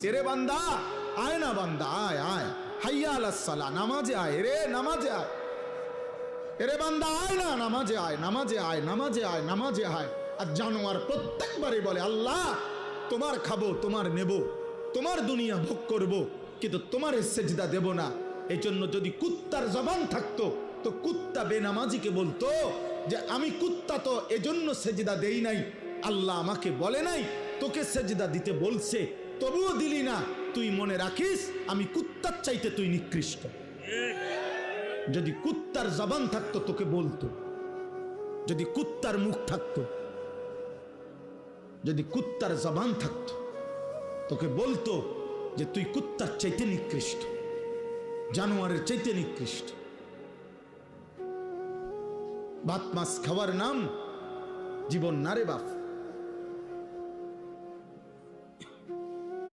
तेरे बंदा आए ना बंदा आए आए हैया अलस सला नामाजे आए रे नामाजे आए तेरे बंदा आए ना नामाजे आए नामाजे आए नामाजे आए नामाजे आए আর জানোয়ার প্রত্যেকবারই বলে আল্লাহ তোমার খাবো তোমার নেব তোমার দুনিয়া ভোগ করব কিন্তু তোমার সেজদা দেব না। এজন্য যদি কুত্তার জবান থাকতো তো কুত্তা বেনামাজিকে বলতো যে আমি কুত্তা তো এজন্য সেজদা দেই নাই, আল্লাহ আমাকে বলে নাই তোকে সেজদা দিতে বলছে তবুও দিলি না, তুই মনে রাখিস আমি কুত্তার চাইতে তুই নিকৃষ্ট। যদি কুত্তার জবান থাকতো তোকে বলতো, যদি কুত্তার মুখ থাকতো, যদি কুত্তার জবান থাকতো তোকে বলতো যে তুই কুত্তার চাইতে নিকৃষ্ট, জানোয়ারের চাইতে নিকৃষ্ট। ভাত মাছ খাওয়ার নাম জীবন না রে বাপ।